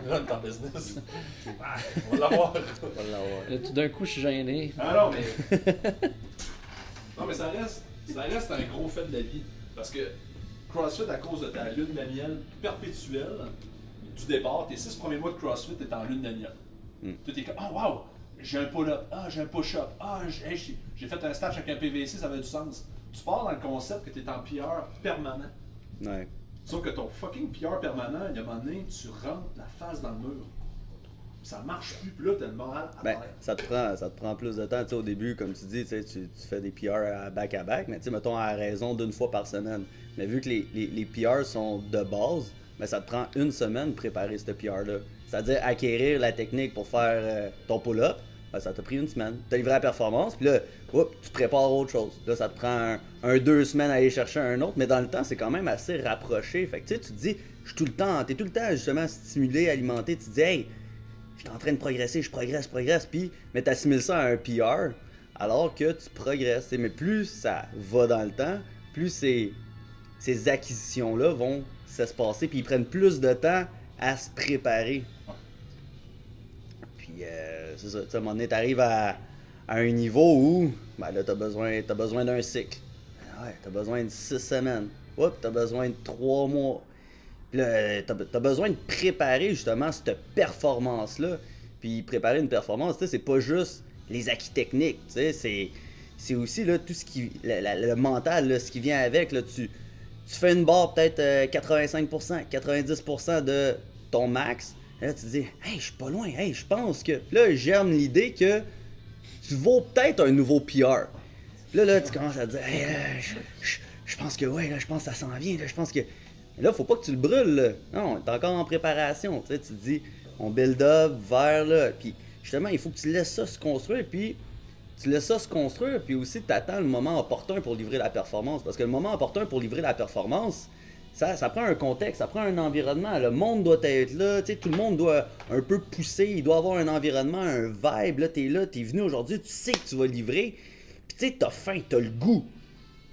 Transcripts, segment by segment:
Run ton business. On va l'avoir. On va l'avoir. Là, tout d'un coup, je suis gêné. Ah non, mais. Non, mais ça reste un gros fait de la vie. Parce que CrossFit, à cause de ta lune de miel perpétuelle, du départ, tes 6 premiers mois de CrossFit, t'es en lune de miel. Tu es comme, oh wow, j'ai un pull-up, ah j'ai un push-up, ah j'ai fait un stage avec un PVC, ça avait du sens. Tu pars dans le concept que tu es en PR permanent. Ouais. Sauf que ton fucking PR permanent, il y a un moment donné, tu rentres la face dans le mur. Ça marche plus, puis là, t'as le moral à Ben, terre. ça te prend plus de temps. Tu sais, au début, comme tu dis, tu fais des PR à back, mais tu sais, mettons à raison d'une fois par semaine. Mais vu que les PR sont de base, ben, ça te prend une semaine de préparer ce PR-là. C'est-à-dire acquérir la technique pour faire ton pull-up, ben, ça t'a pris une semaine. Tu as livré la performance, puis là, tu te prépares autre chose. Là, ça te prend 2 semaines à aller chercher un autre, mais dans le temps, c'est quand même assez rapproché. Fait que tu te dis, t'es tout le temps justement stimulé, alimenté. Tu te dis, hey, je suis en train de progresser, je progresse, puis, mais tu assimiles ça à un PR, alors que tu progresses. Mais plus ça va dans le temps, plus ces acquisitions-là vont s'espacer, puis ils prennent plus de temps à se préparer. Puis, c'est ça, à un moment donné, tu arrives à un niveau où, ben là, tu as besoin d'un cycle. Ouais, tu as besoin de 6 semaines. Tu as besoin de 3 mois. Puis là, t'as besoin de préparer justement cette performance-là. Puis préparer une performance, c'est pas juste les acquis techniques, c'est aussi là, tout ce qui. Le mental, là, ce qui vient avec. Là, tu fais une barre peut-être 85%, 90% de ton max. Là, tu te dis, hey, je suis pas loin, hey, je pense que. Puis là, germe l'idée que tu vaux peut-être un nouveau PR. Puis là, tu commences à te dire, hey, je pense que ouais, là, je pense que ça s'en vient, là, je pense que. Mais là, faut pas que tu le brûles, là. Non, t'es encore en préparation. Tu te dis, on build up vers là. Puis justement, il faut que tu laisses ça se construire. Puis puis aussi, tu attends le moment opportun pour livrer la performance. Parce que le moment opportun pour livrer la performance, ça prend un contexte, ça prend un environnement. Le monde doit être là. Tout le monde doit un peu pousser. Il doit avoir un environnement, un vibe. Là, t'es venu aujourd'hui, tu sais que tu vas livrer. Puis tu sais, t'as faim, t'as le goût.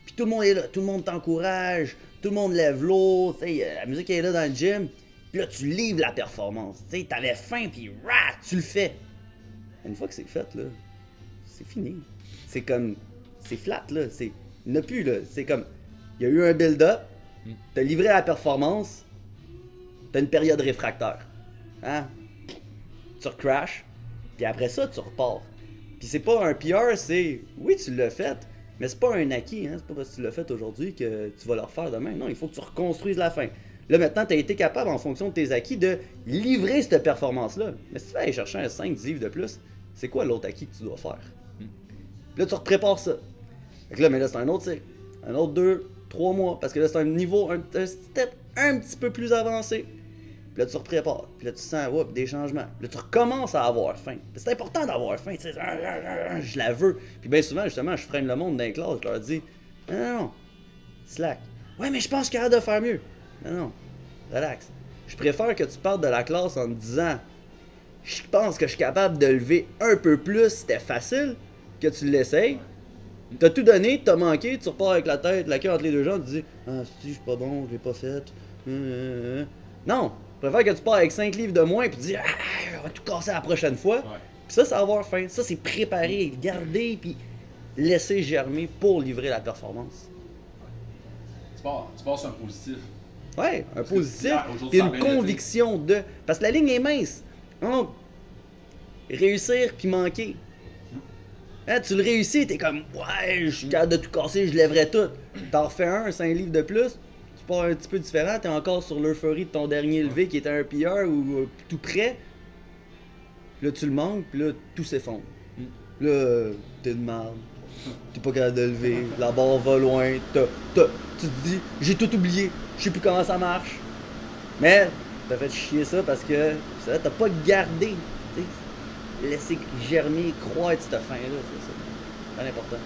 Puis tout le monde est là, tout le monde t'encourage. Tout le monde lève l'eau, la musique est là dans le gym, puis là tu livres la performance. T'avais faim, puis tu le fais. Une fois que c'est fait, là, c'est fini. C'est comme, c'est flat, là. Il n'y en a plus, là. C'est comme, il y a eu un build-up, t'as livré la performance, t'as une période réfractaire. Hein? Tu recrashes, puis après ça, tu repars. Puis c'est pas un PR, c'est, oui, tu l'as fait, mais c'est pas un acquis, hein? C'est pas parce que tu l'as fait aujourd'hui que tu vas le refaire demain. Non, il faut que tu reconstruises la fin. Là, maintenant, tu as été capable, en fonction de tes acquis, de livrer cette performance-là. Mais si tu vas aller chercher un 5-10 livres de plus, c'est quoi l'autre acquis que tu dois faire? Puis là, tu reprépares ça. Fait que là, mais là, c'est un autre cycle. Un autre 2, 3 mois. Parce que là, c'est un niveau, un step un petit peu plus avancé. Puis là, tu reprépares. Puis là, tu sens des changements. Puis là, tu recommences à avoir faim. C'est important d'avoir faim. Tu sais, je la veux. Puis bien souvent, justement, je freine le monde dans les classes. Je leur dis, non, slack. Ouais, mais je pense qu'il y a de faire mieux. Non, relax. Je préfère que tu partes de la classe en te disant, je pense que je suis capable de lever un peu plus, c'était facile, que tu l'essayes. T'as tout donné, t'as manqué, tu repars avec la tête, la queue entre les deux jambes, tu dis, ah, si, je suis pas bon, je l'ai pas fait. Non, je préfère que tu pars avec 5 livres de moins, puis tu dis, on va tout casser la prochaine fois. Ouais. Puis ça, c'est avoir faim. Ça, c'est préparer, garder, puis laisser germer pour livrer la performance. Tu passes un positif. Ouais, un positif, là, aujourd'hui, puis ça a une bien été. conviction de. Parce que la ligne est mince. Hein? Réussir puis manquer. Hein, tu le réussis, t'es comme, ouais, je suis capable de tout casser, je lèverai tout. T'en refais un, 5 livres de plus, tu pars un petit peu différent, t'es encore sur l'euphorie de ton dernier levé qui était un PR ou tout près. Puis là, tu le manques, puis là, tout s'effondre. Là, t'es de merde. T'es pas capable de lever, la barre va loin, tu te dis, j'ai tout oublié, je sais plus comment ça marche. Mais t'as fait chier ça parce que ça, t'as pas gardé, tu sais, laisser germer, croître cette faim-là, c'est ça. C'est important.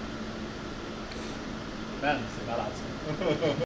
Man, c'est malade ça.